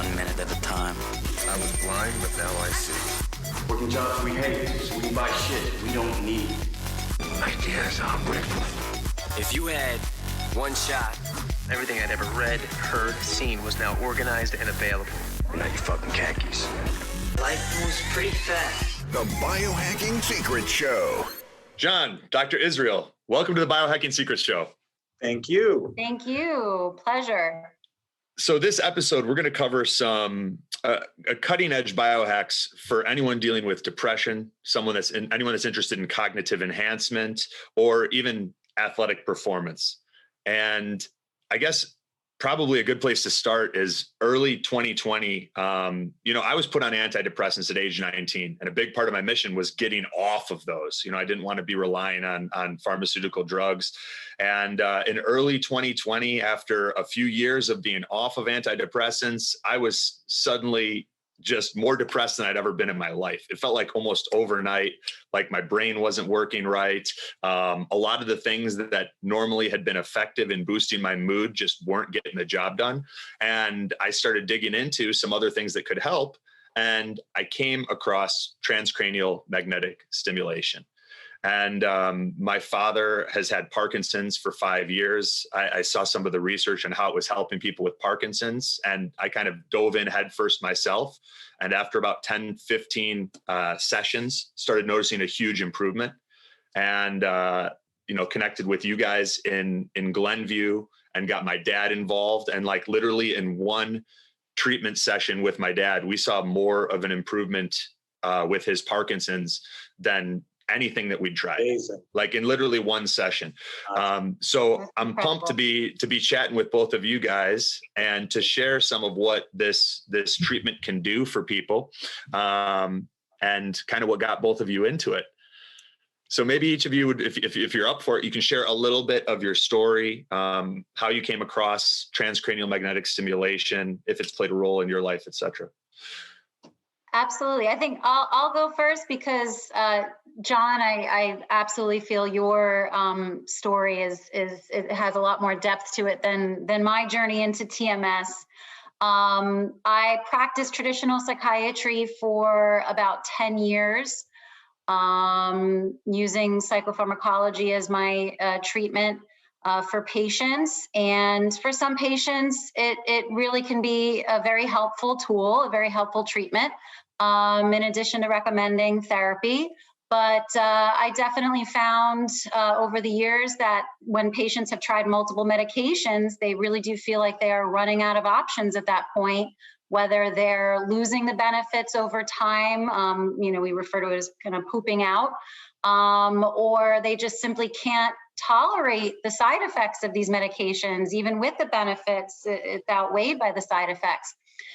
1 minute at a time. I was blind, but now I see. Working jobs we hate, so we buy shit we don't need. Ideas are brittle. If you had one shot, everything I'd ever read, heard, seen was now organized and available. Now you fucking khakis. Life moves pretty fast. The Biohacking Secret Show. John, Dr. Israel, welcome to the Biohacking Secret Show. Thank you. Thank you. Pleasure. So this episode, we're going to cover some cutting-edge biohacks for anyone dealing with depression, anyone that's interested in cognitive enhancement, or even athletic performance. And I guess probably a good place to start is early 2020. I was put on antidepressants at age 19, and a big part of my mission was getting off of those. I didn't want to be relying on pharmaceutical drugs. And in early 2020, after a few years of being off of antidepressants, I was suddenly just more depressed than I'd ever been in my life. It felt like almost overnight, like my brain wasn't working right. A lot of the things that normally had been effective in boosting my mood just weren't getting the job done. And I started digging into some other things that could help. And I came across transcranial magnetic stimulation. And my father has had Parkinson's for 5 years. I saw some of the research on how it was helping people with Parkinson's, and I kind of dove in headfirst myself. And after about 10, 15 sessions, started noticing a huge improvement, and connected with you guys in Glenview, and got my dad involved. And like literally in one treatment session with my dad, we saw more of an improvement with his Parkinson's than anything that we'd tried. Amazing. Like in literally one session. So I'm pumped to be chatting with both of you guys and to share some of what this treatment can do for people, and kind of what got both of you into it. So maybe each of you would, if you're up for it, you can share a little bit of your story, how you came across transcranial magnetic stimulation, if it's played a role in your life, et cetera. Absolutely. I think I'll go first because, John, I absolutely feel your story it has a lot more depth to it than my journey into TMS. I practiced traditional psychiatry for about 10 years, using psychopharmacology as my treatment for patients. And for some patients, it really can be a very helpful tool, a very helpful treatment, in addition to recommending therapy. But I definitely found over the years that when patients have tried multiple medications, they really do feel like they are running out of options at that point, whether they're losing the benefits over time, we refer to it as kind of pooping out, or they just simply can't tolerate the side effects of these medications. Even with the benefits, it's outweighed by the side effects.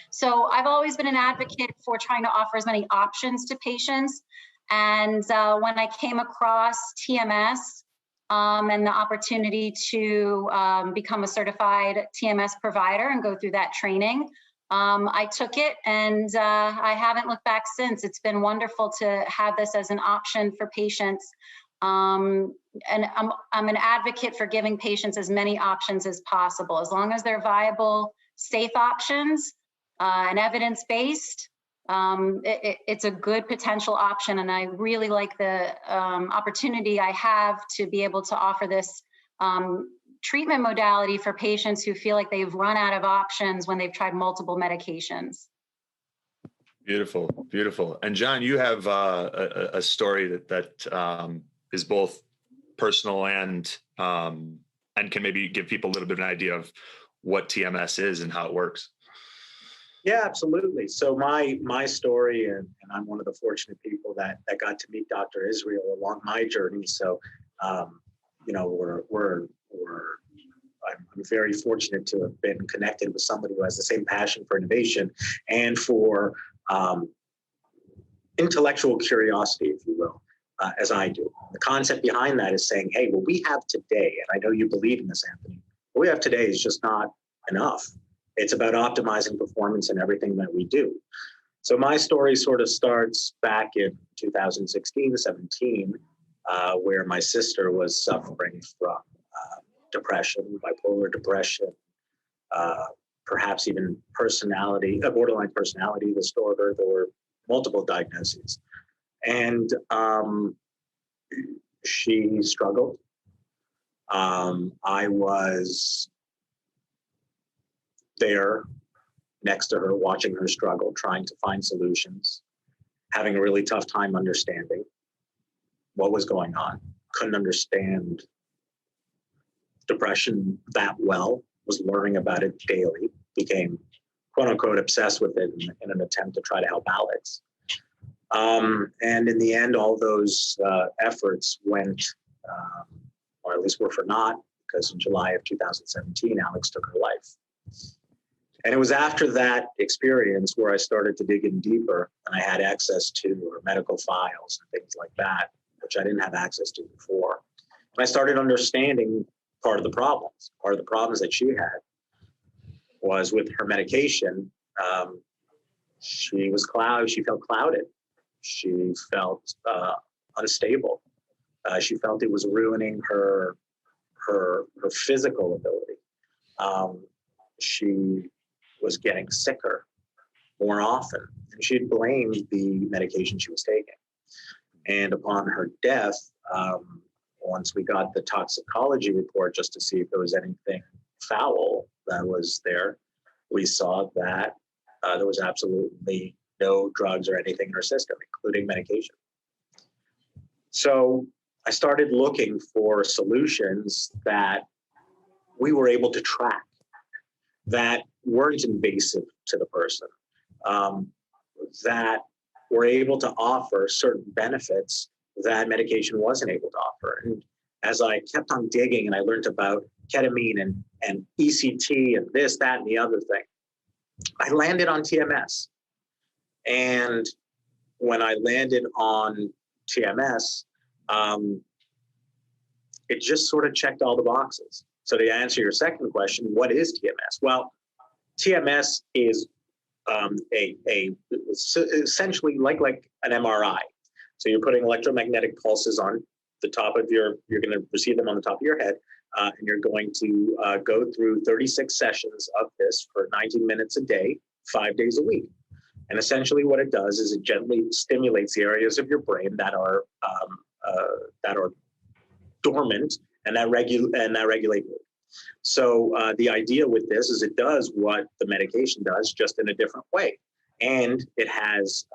So I've always been an advocate for trying to offer as many options to patients. And when I came across TMS and the opportunity to become a certified TMS provider and go through that training, I took it, and I haven't looked back since. It's been wonderful to have this as an option for patients. And I'm an advocate for giving patients as many options as possible, as long as they're viable, safe options and evidence-based. It's a good potential option, and I really like the opportunity I have to be able to offer this treatment modality for patients who feel like they've run out of options when they've tried multiple medications. Beautiful, beautiful. And John, you have a story that is both personal and can maybe give people a little bit of an idea of what TMS is and how it works. Yeah, absolutely. So my story, and I'm one of the fortunate people that got to meet Dr. Israel along my journey. So, I'm very fortunate to have been connected with somebody who has the same passion for innovation and for intellectual curiosity, if you will, as I do. The concept behind that is saying, hey, what we have today, and I know you believe in this, Anthony, what we have today is just not enough. It's about optimizing performance in everything that we do. So my story sort of starts back in 2016, 17, where my sister was suffering from depression, bipolar depression, perhaps even borderline personality disorder. There were multiple diagnoses. And she struggled. I was there next to her, watching her struggle, trying to find solutions, having a really tough time understanding what was going on. Couldn't understand depression that well, was learning about it daily, became quote unquote obsessed with it in an attempt to try to help Alex. And in the end, all those efforts went, or at least were for naught, because in July of 2017, Alex took her life. And it was after that experience where I started to dig in deeper, and I had access to her medical files and things like that, which I didn't have access to before. And I started understanding part of the problems. Part of the problems that she had was with her medication. She felt clouded. She felt unstable. She felt it was ruining her physical ability. She was getting sicker more often, and she'd blamed the medication she was taking. And upon her death, once we got the toxicology report just to see if there was anything foul that was there, we saw that there was absolutely no drugs or anything in her system, including medication. So I started looking for solutions that we were able to track, that weren't invasive to the person, that were able to offer certain benefits that medication wasn't able to offer. And as I kept on digging and I learned about ketamine and ECT and this, that, and the other thing, I landed on TMS. And when I landed on TMS, it just sort of checked all the boxes. So to answer your second question, what is TMS? Well, TMS is essentially like an MRI. So you're putting electromagnetic pulses on the top of you're going to receive them on the top of your head, and you're going to go through 36 sessions of this for 90 minutes a day, 5 days a week. And essentially what it does is it gently stimulates the areas of your brain that are dormant and that regulate mood. So the idea with this is it does what the medication does, just in a different way. And it has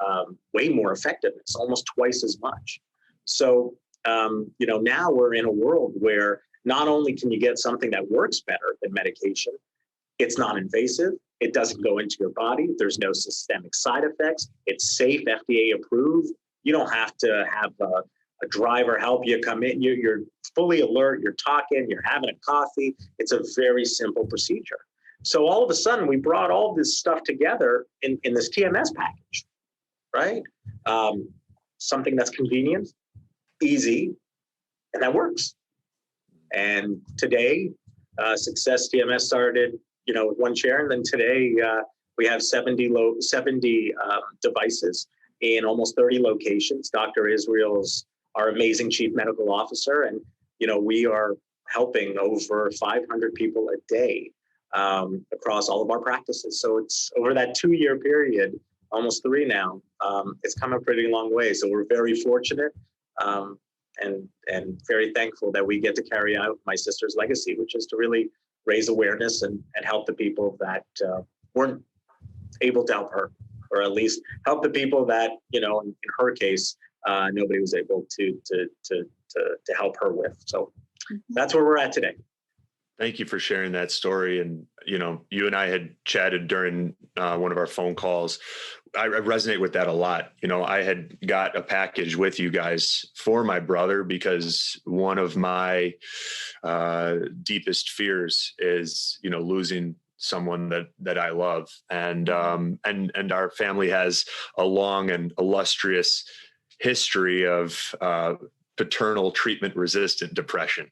way more effectiveness, almost twice as much. So, now we're in a world where not only can you get something that works better than medication, it's not invasive, it doesn't go into your body, there's no systemic side effects, it's safe, FDA approved. You don't have to have a driver help you come in. You're fully alert, you're talking, you're having a coffee. It's a very simple procedure. So all of a sudden, we brought all this stuff together in this TMS package, right? Something that's convenient, easy, and that works. And today, Success TMS started, with one chair, and then today we have 70 devices in almost 30 locations. Dr. Israel's our amazing chief medical officer, and we are helping over 500 people a day across all of our practices. So it's over that 2-year period, almost 3 now. It's come a pretty long way. So we're very fortunate and very thankful that we get to carry out my sister's legacy, which is to really raise awareness and help the people that weren't able to help her, or at least help the people that in her case nobody was able to help her with. So that's where we're at today. Thank you for sharing that story. And, you and I had chatted during one of our phone calls. I resonate with that a lot. I had got a package with you guys for my brother because one of my deepest fears is, losing someone that I love. And our family has a long and illustrious history of paternal treatment resistant depression.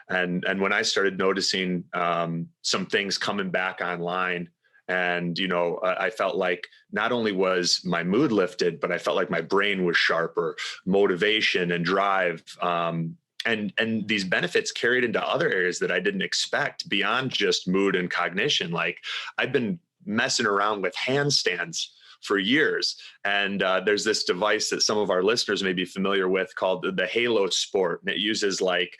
And when I started noticing some things coming back online, and, I felt like not only was my mood lifted, but I felt like my brain was sharper, motivation and drive and these benefits carried into other areas that I didn't expect beyond just mood and cognition. Like I've been messing around with handstands for years. And there's this device that some of our listeners may be familiar with called the Halo Sport. And it uses like,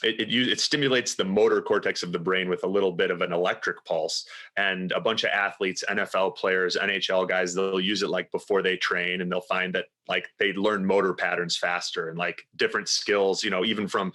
it stimulates the motor cortex of the brain with a little bit of an electric pulse. And a bunch of athletes, NFL players, NHL guys, they'll use it like before they train, and they'll find that like they learn motor patterns faster and like different skills, you know, even from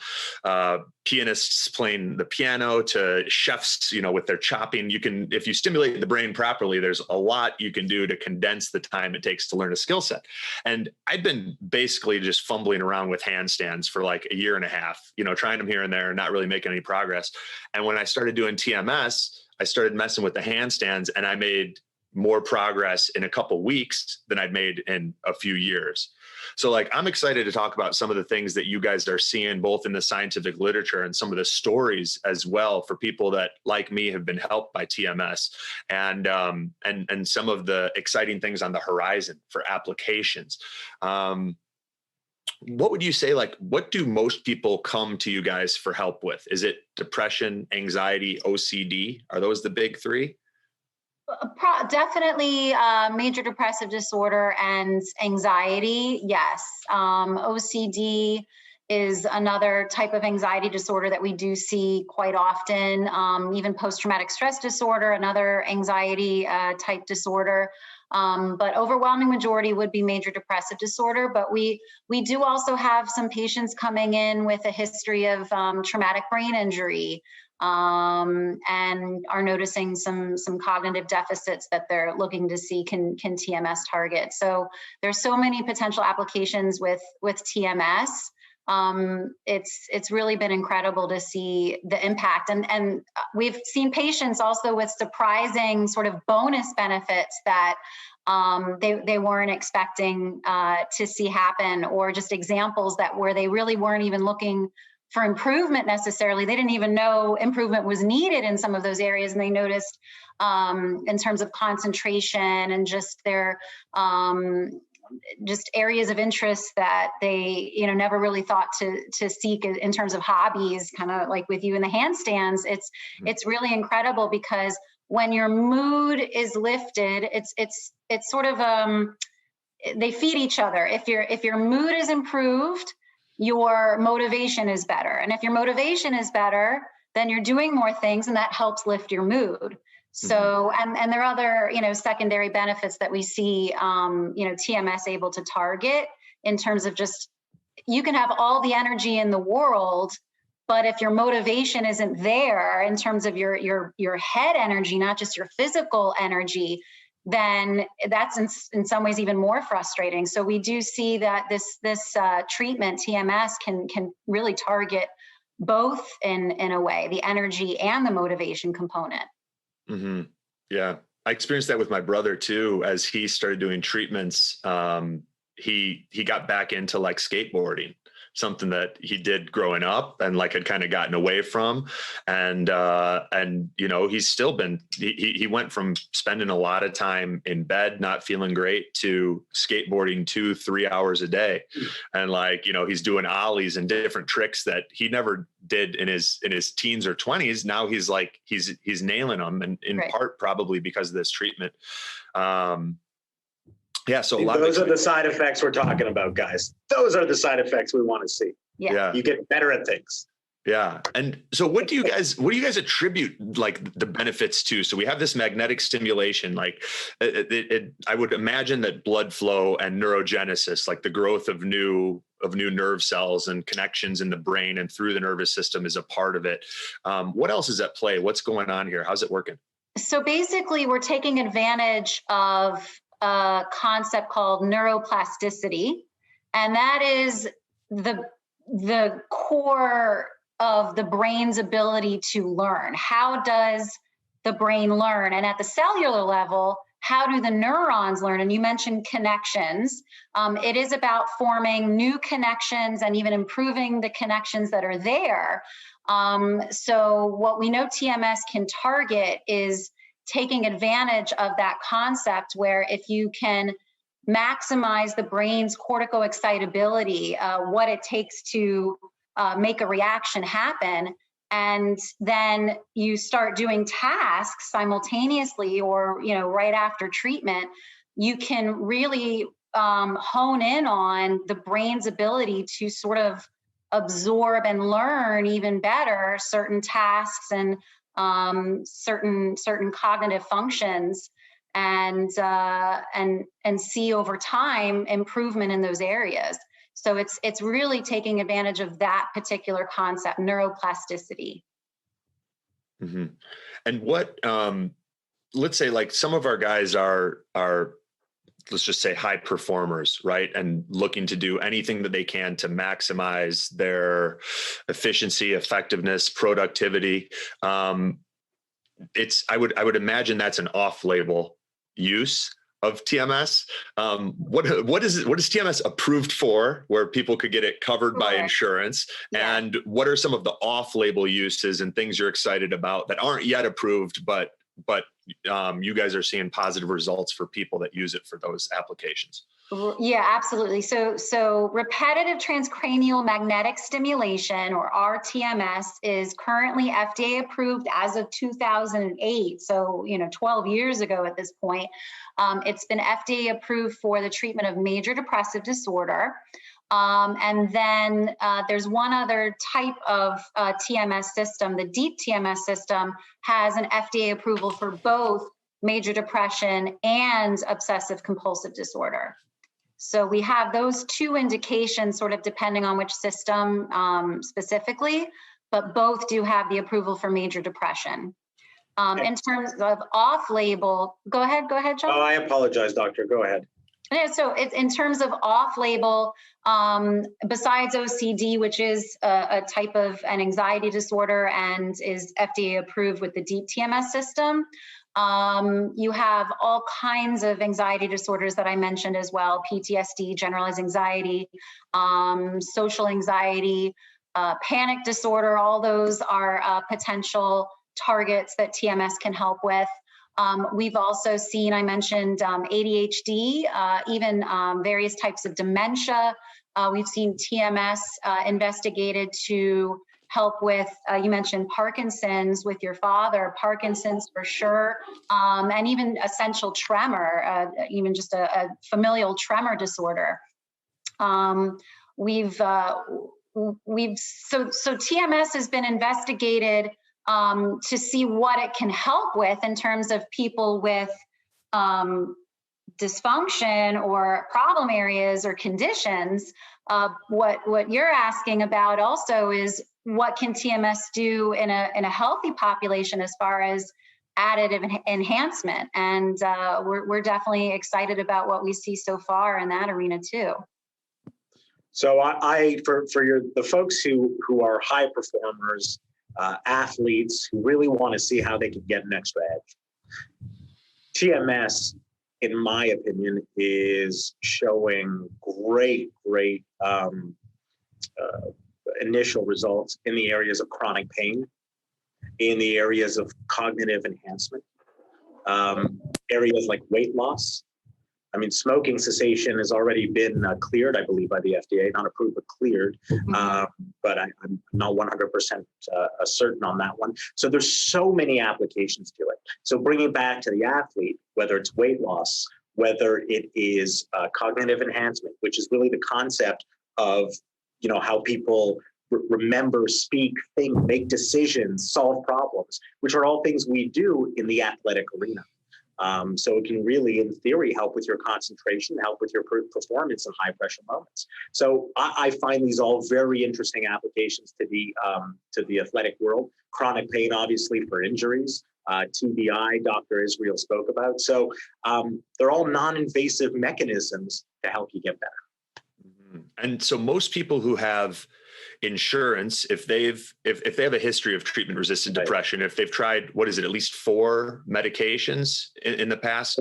pianists playing the piano to chefs, you know, with their chopping. You can, if you stimulate the brain properly, there's a lot you can do to condense the time it takes to learn a skill set. And I've been basically just fumbling around with handstands for like a year and a half, you know, trying them here and there and not really making any progress. And when I started doing TMS, I started messing with the handstands, and I made more progress in a couple weeks than I'd made in a few years. So like, I'm excited to talk about some of the things that you guys are seeing both in the scientific literature and some of the stories as well for people that like me have been helped by TMS, and some of the exciting things on the horizon for applications. What would you say, like, what do most people come to you guys for help with? Is it depression, anxiety, OCD? Are those the big three? Definitely major depressive disorder and anxiety. Yes. OCD is another type of anxiety disorder that we do see quite often. Even post-traumatic stress disorder, another anxiety type disorder. But overwhelming majority would be major depressive disorder. But we do also have some patients coming in with a history of traumatic brain injury, and are noticing some cognitive deficits that they're looking to see can TMS target. So there's so many potential applications with TMS. It's really been incredible to see the impact, and we've seen patients also with surprising sort of bonus benefits that they weren't expecting to see happen, or just examples that where they really weren't even looking for improvement necessarily. They didn't even know improvement was needed in some of those areas, and they noticed in terms of concentration and just their just areas of interest that they, you know, never really thought to seek in terms of hobbies, kind of like with you in the handstands. It's really incredible, because when your mood is lifted, it's sort of they feed each other. If your mood is improved, your motivation is better. And if your motivation is better, then you're doing more things, and that helps lift your mood. So, and there are other, you know, secondary benefits that we see, you know, TMS able to target in terms of just, you can have all the energy in the world, but if your motivation isn't there in terms of your head energy, not just your physical energy, then that's in some ways even more frustrating. So we do see that this treatment, TMS, can really target both in a way, the energy and the motivation component. Mm-hmm. Yeah. I experienced that with my brother too. As he started doing treatments, he got back into like skateboarding, something that he did growing up and like had kind of gotten away from. And you know, he's still been, he went from spending a lot of time in bed, not feeling great, to skateboarding 2-3 hours a day. And like, you know, he's doing ollies and different tricks that he never did in his teens or 20s. Now he's like, he's nailing them, and in part probably because of this treatment. Yeah, so those are the side effects we're talking about, guys. Those are the side effects we want to see. Yeah. You get better at things. Yeah. And so what do you guys attribute like the benefits to? So we have this magnetic stimulation, like I would imagine that blood flow and neurogenesis, like the growth of new nerve cells and connections in the brain and through the nervous system, is a part of it. What else is at play? What's going on here? How's it working? So basically we're taking advantage of a concept called neuroplasticity, and that is the core of the brain's ability to learn. How does the brain learn? And at the cellular level, how do the neurons learn? And you mentioned connections. It is about forming new connections and even improving the connections that are there. So what we know TMS can target is taking advantage of that concept, where if you can maximize the brain's corticoexcitability, what it takes to make a reaction happen. And then you start doing tasks simultaneously or, right after treatment, you can really hone in on the brain's ability to sort of absorb and learn even better certain tasks and certain cognitive functions, and see over time improvement in those areas. So it's really taking advantage of that particular concept, neuroplasticity. Mm-hmm. And what, let's say like some of our guys are, let's just say high performers, right? And looking to do anything that they can to maximize their efficiency, effectiveness, productivity. I would imagine that's an off-label use of TMS. What is TMS approved for, where people could get it covered by insurance? Yeah. And what are some of the off-label uses and things you're excited about that aren't yet approved, but you guys are seeing positive results for people that use it for those applications? Yeah, absolutely. So repetitive transcranial magnetic stimulation, or rTMS, is currently FDA approved as of 2008. So, 12 years ago at this point. It's been FDA approved for the treatment of major depressive disorder. And then there's one other type of TMS system. The deep TMS system has an FDA approval for both major depression and obsessive compulsive disorder. So we have those two indications, sort of depending on which system specifically, but both do have the approval for major depression. In terms of off-label, go ahead, John. Oh, I apologize, doctor. Go ahead. Yeah, so it's in terms of off-label, besides OCD, which is a type of an anxiety disorder and is FDA approved with the deep TMS system, you have all kinds of anxiety disorders that I mentioned as well: PTSD, generalized anxiety, social anxiety, panic disorder. All those are potential targets that TMS can help with. We've also seen, I mentioned ADHD, even various types of dementia. We've seen TMS investigated to help with, you mentioned Parkinson's with your father, Parkinson's for sure, and even essential tremor, even just a familial tremor disorder. So TMS has been investigated to see what it can help with in terms of people with dysfunction or problem areas or conditions. What you're asking about also is, what can TMS do in a healthy population as far as additive enhancement? And we're definitely excited about what we see so far in that arena too. So for the folks who are high performers, athletes who really want to see how they can get an extra edge, TMS, in my opinion, is showing great initial results in the areas of chronic pain, in the areas of cognitive enhancement, areas like weight loss. I mean, smoking cessation has already been cleared, I believe, by the FDA, not approved, but cleared. But I'm not 100% certain on that one. So there's so many applications to it. So bringing back to the athlete, whether it's weight loss, whether it is cognitive enhancement, which is really the concept of, how people remember, speak, think, make decisions, solve problems, which are all things we do in the athletic arena. So it can really, in theory, help with your concentration, help with your performance in high pressure moments. So I find these all very interesting applications to the athletic world. Chronic pain, obviously, for injuries. TBI, Dr. Israel spoke about. So they're all non-invasive mechanisms to help you get better. And so most people who have insurance, if they have a history of treatment-resistant depression, if they've tried, at least 4 medications in the past?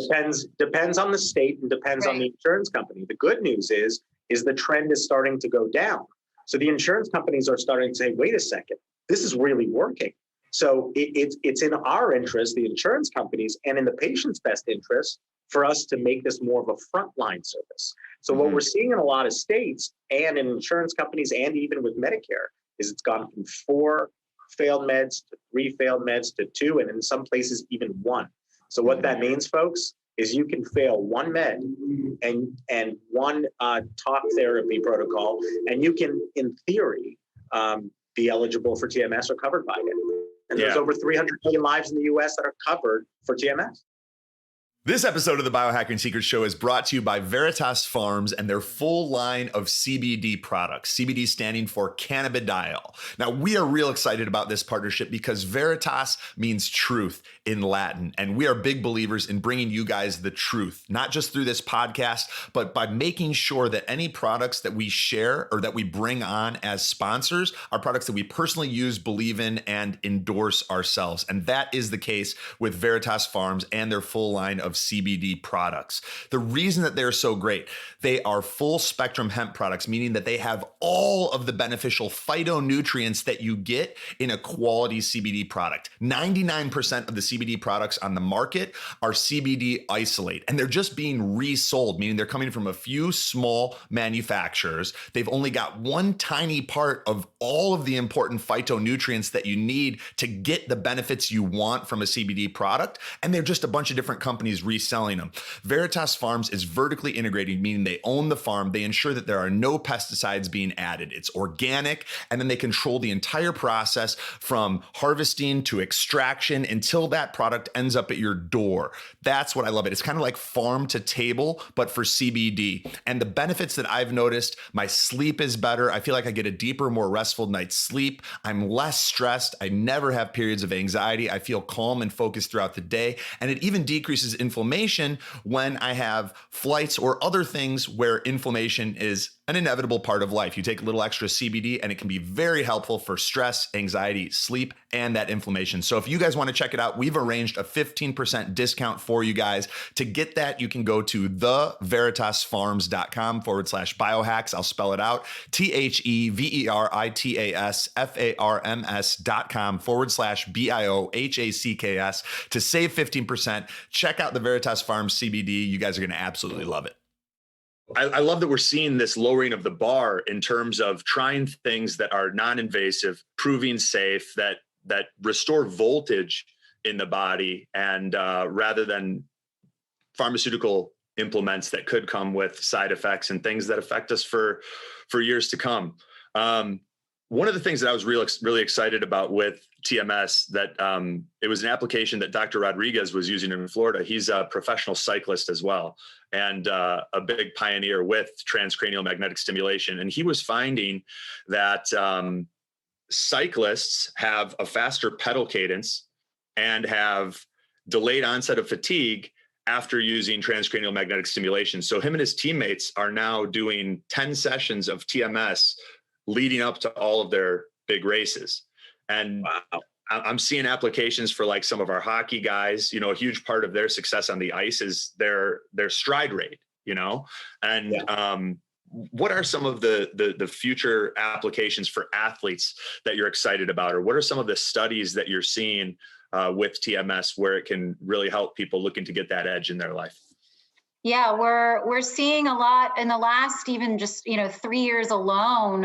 Depends on the state and depends on the insurance company. The good news is the trend is starting to go down. So the insurance companies are starting to say, wait a second, this is really working. So it's in our interest, the insurance companies, and in the patient's best interest, for us to make this more of a frontline service. So what we're seeing in a lot of states and in insurance companies and even with Medicare is it's gone from 4 failed meds to 3 failed meds to 2, and in some places even 1. So what that means, folks, is you can fail 1 med and 1 talk therapy protocol, and you can, in theory, be eligible for TMS or covered by it. And there's over 300 million lives in the US that are covered for TMS. This episode of the Biohacking Secrets Show is brought to you by Veritas Farms and their full line of CBD products, CBD standing for cannabidiol. Now, we are real excited about this partnership because Veritas means truth in Latin, and we are big believers in bringing you guys the truth, not just through this podcast, but by making sure that any products that we share or that we bring on as sponsors are products that we personally use, believe in, and endorse ourselves. And that is the case with Veritas Farms and their full line of CBD products. The reason that they're so great, they are full spectrum hemp products, meaning that they have all of the beneficial phytonutrients that you get in a quality CBD product. 99% of the CBD products on the market are CBD isolate, and they're just being resold, meaning they're coming from a few small manufacturers. They've only got one tiny part of all of the important phytonutrients that you need to get the benefits you want from a CBD product, and they're just a bunch of different companies reselling them. Veritas Farms is vertically integrated, meaning they own the farm. They ensure that there are no pesticides being added. It's organic, and then they control the entire process from harvesting to extraction until that product ends up at your door. That's what I love it. It's kind of like farm to table, but for CBD. And the benefits that I've noticed, my sleep is better. I feel like I get a deeper, more restful night's sleep. I'm less stressed. I never have periods of anxiety. I feel calm and focused throughout the day. And it even decreases inflammation when I have flights or other things where inflammation is an inevitable part of life. You take a little extra CBD and it can be very helpful for stress, anxiety, sleep, and that inflammation. So if you guys want to check it out, we've arranged a 15% discount for you guys. To get that, you can go to theveritasfarms.com/biohacks. I'll spell it out. THEVERITASFARMS.com/BIOHACKS to save 15%. Check out the Veritas Farms CBD. You guys are going to absolutely love it. I love that we're seeing this lowering of the bar in terms of trying things that are non-invasive, proving safe, that restore voltage in the body, and rather than pharmaceutical implements that could come with side effects and things that affect us for years to come. One of the things that I was really excited about with TMS, that it was an application that Dr. Rodriguez was using in Florida. He's a professional cyclist as well, and a big pioneer with transcranial magnetic stimulation. And he was finding that cyclists have a faster pedal cadence and have delayed onset of fatigue after using transcranial magnetic stimulation. So him and his teammates are now doing 10 sessions of TMS leading up to all of their big races. And wow. I'm seeing applications for like some of our hockey guys. You know, a huge part of their success on the ice is their stride rate, you know? And what are some of the future applications for athletes that you're excited about? Or what are some of the studies that you're seeing with TMS where it can really help people looking to get that edge in their life? Yeah, we're seeing a lot in the last even just 3 years alone.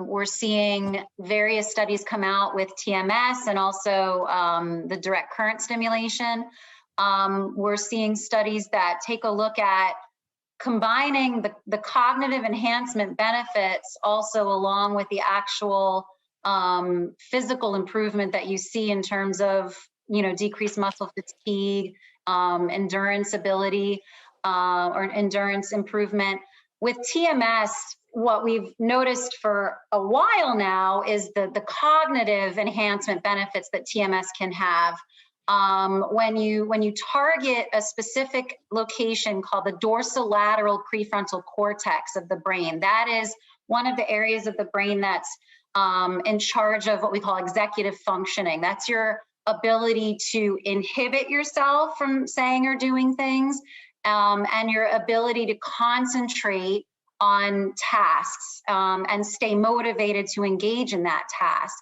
We're seeing various studies come out with TMS and also the direct current stimulation. We're seeing studies that take a look at combining the cognitive enhancement benefits also along with the actual physical improvement that you see in terms of decreased muscle fatigue, endurance ability. Or endurance improvement. With TMS, what we've noticed for a while now is the cognitive enhancement benefits that TMS can have. When you target a specific location called the dorsolateral prefrontal cortex of the brain, that is one of the areas of the brain that's in charge of what we call executive functioning. That's your ability to inhibit yourself from saying or doing things. And your ability to concentrate on tasks and stay motivated to engage in that task.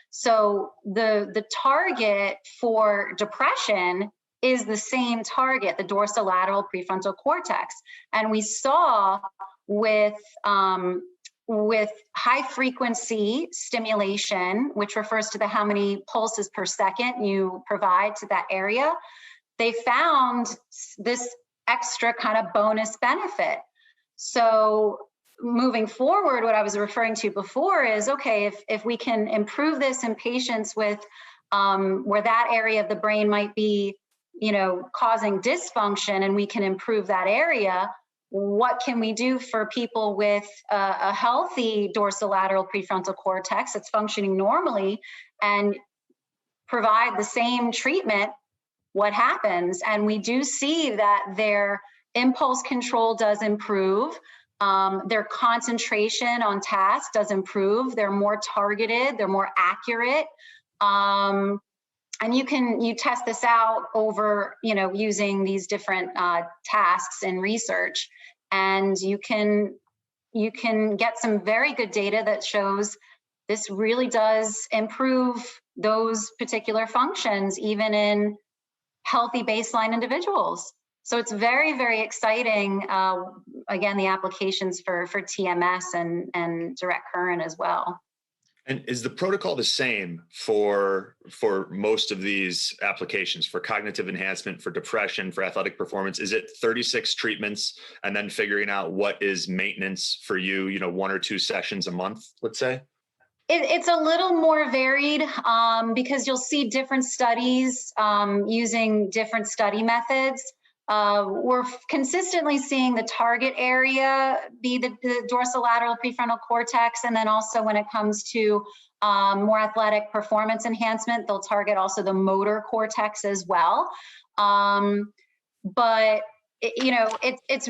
So the target for depression is the same target, the dorsolateral prefrontal cortex. And we saw with high frequency stimulation, which refers to how many pulses per second you provide to that area, they found this extra kind of bonus benefit. So moving forward, what I was referring to before is, okay, if we can improve this in patients with where that area of the brain might be, causing dysfunction, and we can improve that area, what can we do for people with a healthy dorsolateral prefrontal cortex that's functioning normally and provide the same treatment? What happens? And we do see that their impulse control does improve. Their concentration on task does improve. They're more targeted. They're more accurate. And you test this out over, using these different tasks in research, and you can get some very good data that shows this really does improve those particular functions, even in healthy baseline individuals. So it's very, very exciting. Again, the applications for TMS and direct current as well. And is the protocol the same for most of these applications, for cognitive enhancement, for depression, for athletic performance? Is it 36 treatments and then figuring out what is maintenance for you, 1 or 2 sessions a month, let's say? It's a little more varied because you'll see different studies using different study methods. We're consistently seeing the target area be the dorsolateral prefrontal cortex. And then also when it comes to more athletic performance enhancement, they'll target also the motor cortex as well. But it's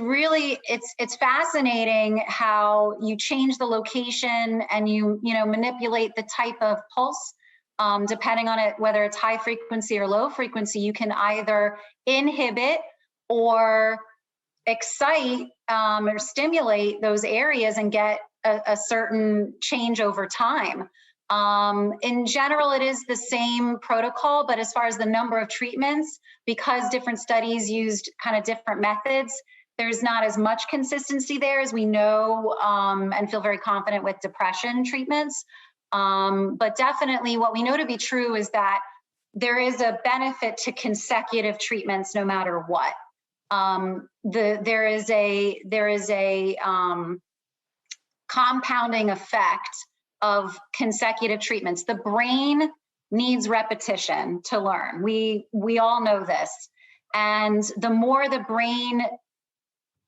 fascinating how you change the location and you manipulate the type of pulse depending on it, whether it's high frequency or low frequency. You can either inhibit or excite or stimulate those areas and get a certain change over time. In general, it is the same protocol, but as far as the number of treatments, because different studies used kind of different methods, there's not as much consistency there as we know and feel very confident with depression treatments. But definitely what we know to be true is that there is a benefit to consecutive treatments no matter what. There is a compounding effect of consecutive treatments. The brain needs repetition to learn. We all know this. And the more the brain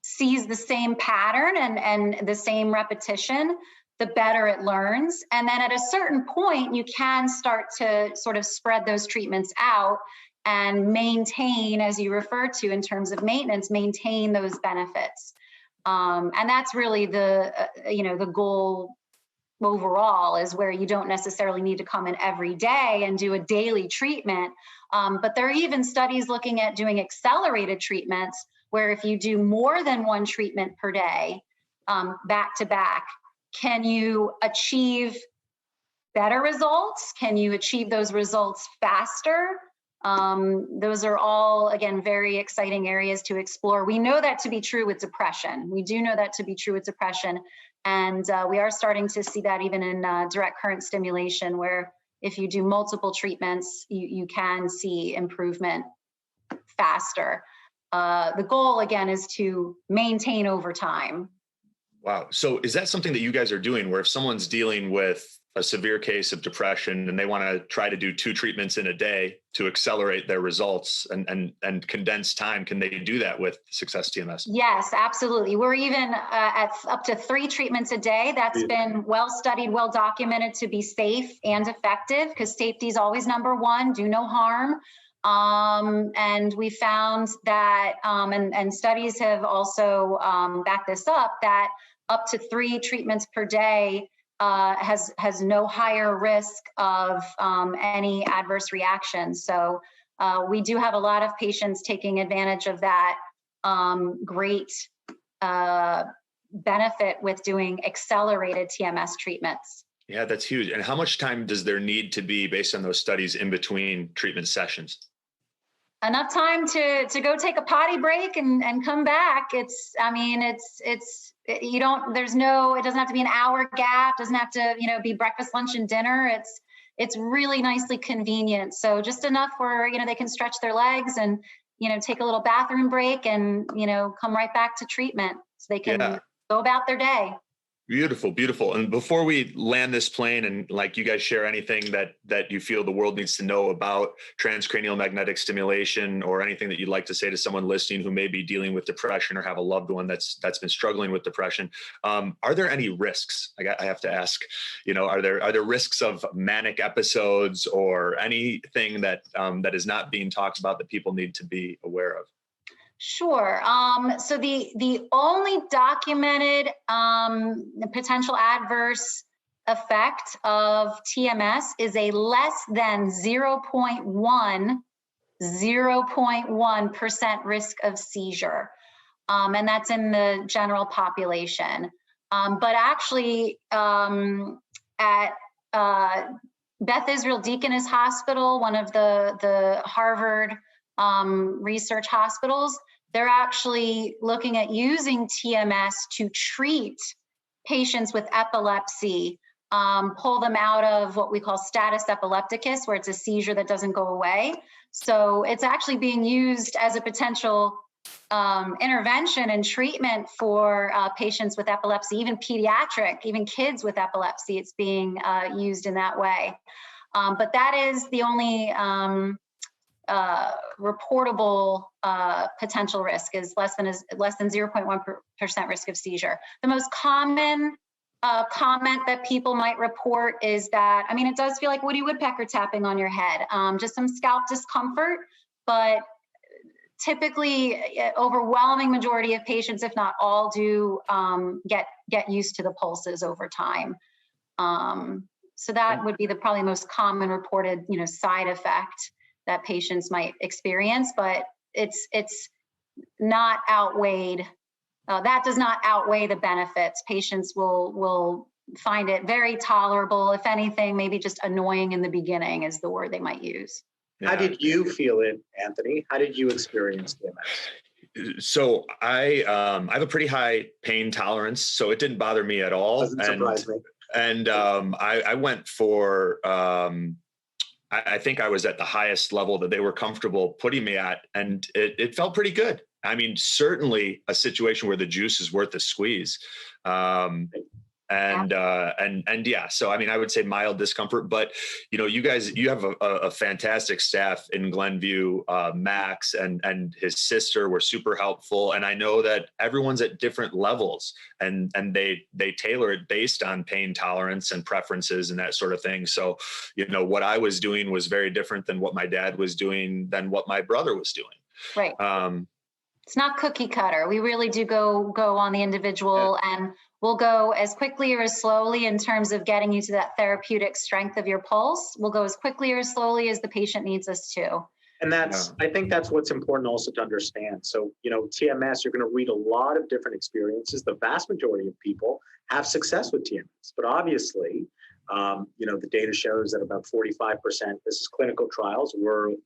sees the same pattern and the same repetition, the better it learns. And then at a certain point, you can start to sort of spread those treatments out and maintain, as you refer to in terms of maintenance, maintain those benefits. And that's really the goal overall, is where you don't necessarily need to come in every day and do a daily treatment. But there are even studies looking at doing accelerated treatments, where if you do more than one treatment per day, back to back, can you achieve better results? Can you achieve those results faster? Those are all, again, very exciting areas to explore. We know that to be true with depression. We do know that to be true with depression. And we are starting to see that even in direct current stimulation, where if you do multiple treatments, you can see improvement faster. The goal, again, is to maintain over time. Wow. So is that something that you guys are doing, where if someone's dealing with a severe case of depression and they want to try to do 2 treatments in a day to accelerate their results and condense time, can they do that with Success TMS? Yes, absolutely. We're even at up to 3 treatments a day. That's been well studied, well documented to be safe and effective, because safety is always number one. Do no harm. And we found that, and studies have also backed this up, that up to 3 treatments per day has no higher risk of any adverse reactions. So we do have a lot of patients taking advantage of that great benefit with doing accelerated TMS treatments. Yeah, that's huge. And how much time does there need to be, based on those studies, in between treatment sessions? enough time to go take a potty break and come back. It's, I mean, you don't, there's no, it doesn't have to be an hour gap, doesn't have to, you know, be breakfast, lunch, and dinner. It's really nicely convenient. So just enough where, you know, they can stretch their legs and, you know, take a little bathroom break and, you know, come right back to treatment so they can go about their day. Beautiful, beautiful. And before we land this plane and like you guys share anything that you feel the world needs to know about transcranial magnetic stimulation or anything that you'd like to say to someone listening who may be dealing with depression or have a loved one that's been struggling with depression, are there any risks? I have to ask, you know, are there risks of manic episodes or anything that is not being talked about that people need to be aware of? Sure. So the only documented potential adverse effect of TMS is a less than 0.1% risk of seizure. And that's in the general population. But actually at Beth Israel Deaconess Hospital, one of the Harvard research hospitals, they're actually looking at using TMS to treat patients with epilepsy, pull them out of what we call status epilepticus, where it's a seizure that doesn't go away. So it's actually being used as a potential intervention and treatment for patients with epilepsy, even pediatric, even kids with epilepsy. It's being used in that way. But that is the only reportable potential risk is less than 0.1% risk of seizure. The most common comment that people might report is that, I mean, it does feel like Woody Woodpecker tapping on your head, just some scalp discomfort, but typically overwhelming majority of patients, if not all, do get used to the pulses over time. So that would be the probably most common reported, you know, side effect that patients might experience, but it's not outweighed. That does not outweigh the benefits. Patients will find it very tolerable. If anything, maybe just annoying in the beginning is the word they might use. How did you feel it, Anthony? How did you experience TMS? So I have a pretty high pain tolerance, so it didn't bother me at all. Doesn't surprise me. And I went for I think I was at the highest level that they were comfortable putting me at, and it felt pretty good. I mean, certainly a situation where the juice is worth the squeeze. And yeah, so I mean, I would say mild discomfort, but you know, you have a fantastic staff in Glenview. Max and his sister were super helpful, and I know that everyone's at different levels, and they tailor it based on pain tolerance and preferences and that sort of thing. So, you know, what I was doing was very different than what my dad was doing, than what my brother was doing. Right. It's not cookie cutter. We really do go on the individual, and we'll go as quickly or as slowly in terms of getting you to that therapeutic strength of your pulse. We'll go as quickly or as slowly as the patient needs us to. And I think that's what's important also to understand. So, you know, TMS, you're going to read a lot of different experiences. The vast majority of people have success with TMS, but obviously, you know, the data shows that about 45%, this is clinical trials,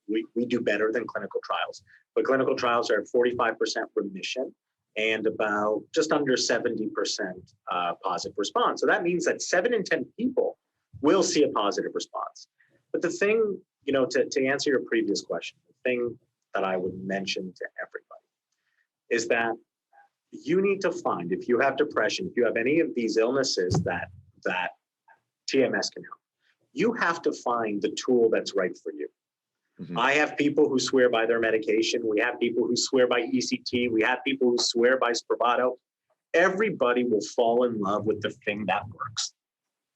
we do better than clinical trials, but clinical trials are at 45% remission and about just under 70% positive response. So that means that 7 in 10 people will see a positive response. But the thing, you know, to answer your previous question, the thing that I would mention to everybody is that you need to find, if you have depression, if you have any of these illnesses that TMS can help, you have to find the tool that's right for you. Mm-hmm. I have people who swear by their medication. We have people who swear by ECT. We have people who swear by Spravato. Everybody will fall in love with the thing that works.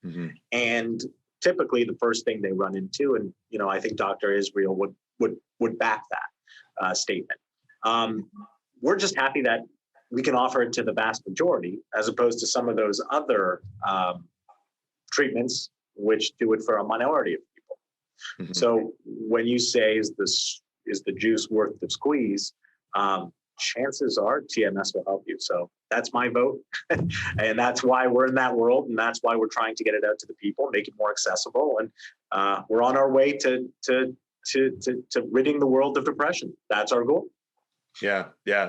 Mm-hmm. And typically the first thing they run into, and, you know, I think Dr. Israel would back that statement. We're just happy that we can offer it to the vast majority, as opposed to some of those other treatments which do it for a minority of people. Mm-hmm. So when you say, is the juice worth the squeeze? Chances are TMS will help you. So that's my vote. And that's why we're in that world. And that's why we're trying to get it out to the people, make it more accessible. And we're on our way to to ridding the world of depression. That's our goal. Yeah.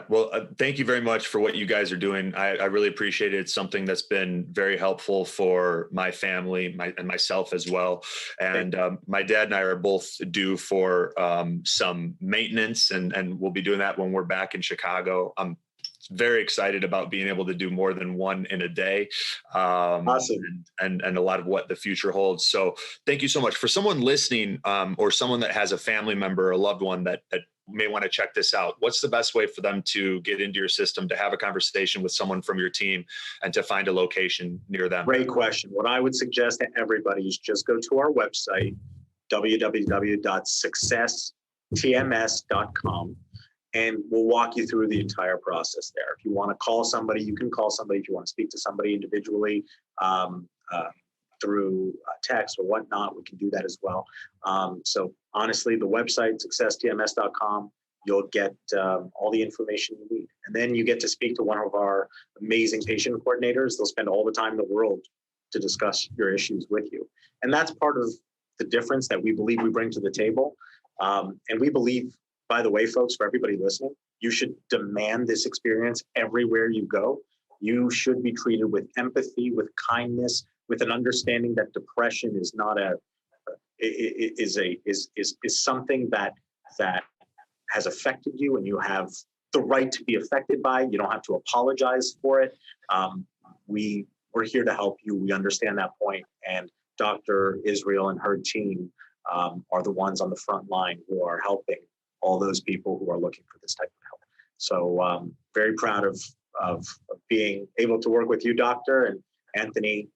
Well, thank you very much for what you guys are doing. I really appreciate it. It's something that's been very helpful for my family and myself as well. And my dad and I are both due for some maintenance, and we'll be doing that when we're back in Chicago. I'm very excited about being able to do more than one in a day. Awesome. And a lot of what the future holds. So thank you so much. For someone listening, or someone that has a family member or a loved one that may want to check this out, what's the best way for them to get into your system, to have a conversation with someone from your team, and to find a location near them? Great question. What I would suggest to everybody is just go to our website, www.successtms.com, and we'll walk you through the entire process there. If you want to call somebody, you can call somebody. If you want to speak to somebody individually, through text or whatnot, we can do that as well. So honestly, the website, successtms.com, you'll get all the information you need. And then you get to speak to one of our amazing patient coordinators. They'll spend all the time in the world to discuss your issues with you. And that's part of the difference that we believe we bring to the table. And we believe, by the way, folks, for everybody listening, you should demand this experience everywhere you go. You should be treated with empathy, with kindness, with an understanding that depression is not is something that has affected you, and you have the right to be affected by it. You don't have to apologize for it. We're here to help you. We understand that point, and Dr. Israel and her team are the ones on the front line who are helping all those people who are looking for this type of help. So very proud of being able to work with you, Doctor, and Anthony.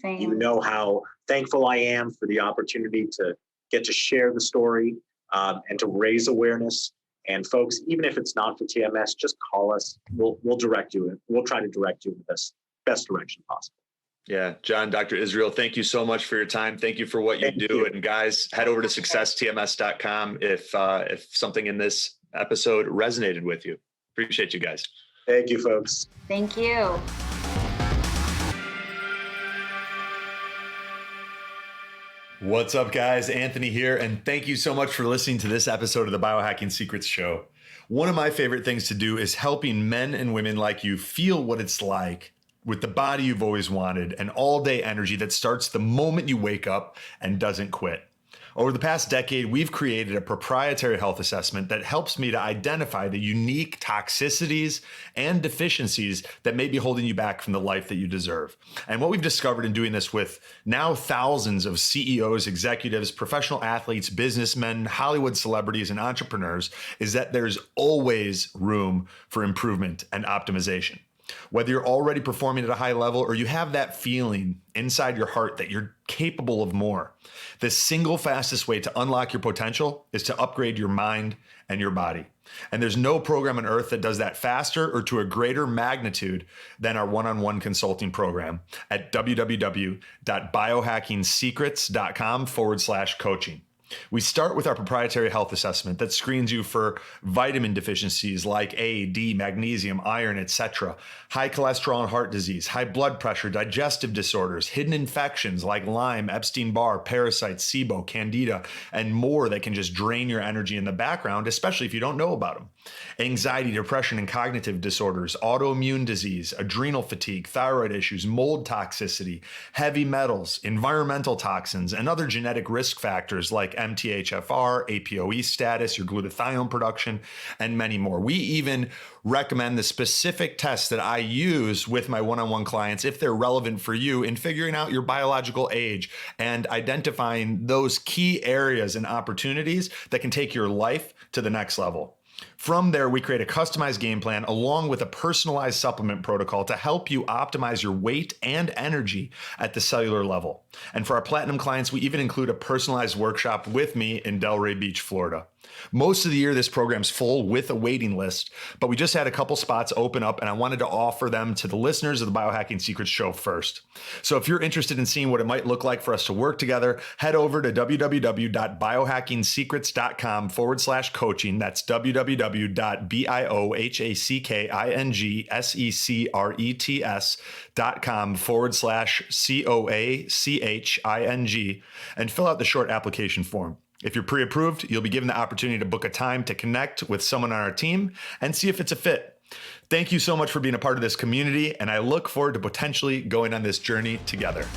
Same. You know how thankful I am for the opportunity to get to share the story and to raise awareness. And folks, even if it's not for TMS, just call us. We'll direct you. We'll try to direct you in the best direction possible. Yeah, John, Dr. Israel, thank you so much for your time. Thank you for what you do. And guys, head over to successtms.com if something in this episode resonated with you. Appreciate you guys. Thank you, folks. Thank you. What's up, guys? Anthony here, and thank you so much for listening to this episode of the Biohacking Secrets Show. One of my favorite things to do is helping men and women like you feel what it's like with the body you've always wanted and all-day energy that starts the moment you wake up and doesn't quit. Over the past decade, we've created a proprietary health assessment that helps me to identify the unique toxicities and deficiencies that may be holding you back from the life that you deserve. And what we've discovered in doing this with now thousands of CEOs, executives, professional athletes, businessmen, Hollywood celebrities, and entrepreneurs is that there's always room for improvement and optimization. Whether you're already performing at a high level or you have that feeling inside your heart that you're capable of more, the single fastest way to unlock your potential is to upgrade your mind and your body. And there's no program on earth that does that faster or to a greater magnitude than our one-on-one consulting program at www.biohackingsecrets.com/coaching. We start with our proprietary health assessment that screens you for vitamin deficiencies like A, D, magnesium, iron, etc., high cholesterol and heart disease, high blood pressure, digestive disorders, hidden infections like Lyme, Epstein-Barr, parasites, SIBO, Candida, and more that can just drain your energy in the background, especially if you don't know about them. Anxiety, depression, and cognitive disorders, autoimmune disease, adrenal fatigue, thyroid issues, mold toxicity, heavy metals, environmental toxins, and other genetic risk factors like MTHFR, APOE status, your glutathione production, and many more. We even recommend the specific tests that I use with my one-on-one clients if they're relevant for you in figuring out your biological age and identifying those key areas and opportunities that can take your life to the next level. From there, we create a customized game plan along with a personalized supplement protocol to help you optimize your weight and energy at the cellular level. And for our platinum clients, we even include a personalized workshop with me in Delray Beach, Florida. Most of the year, this program's full with a waiting list, but we just had a couple spots open up and I wanted to offer them to the listeners of the Biohacking Secrets Show first. So if you're interested in seeing what it might look like for us to work together, head over to www.biohackingsecrets.com/coaching. That's www.biohackingsecrets.com/COACHING and fill out the short application form. If you're pre-approved, you'll be given the opportunity to book a time to connect with someone on our team and see if it's a fit. Thank you so much for being a part of this community, and I look forward to potentially going on this journey together.